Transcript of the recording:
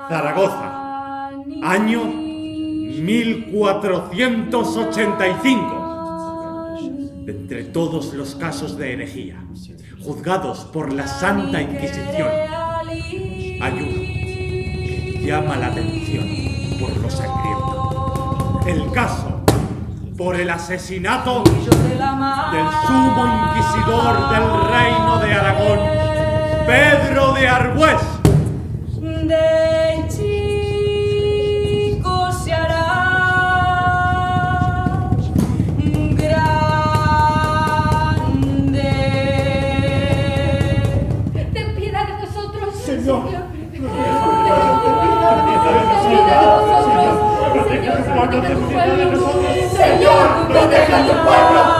Zaragoza, año 1485. De entre todos los casos de herejía, juzgados por la Santa Inquisición, hay uno que llama la atención por lo sangriento. El caso por el asesinato del sumo inquisidor del reino de Aragón, Pedro de Arbués. De chico se hará grande. Ten piedad de nosotros, Señor. Ten piedad de nosotros, Señor, protege a tu pueblo. Señor, protege a tu pueblo.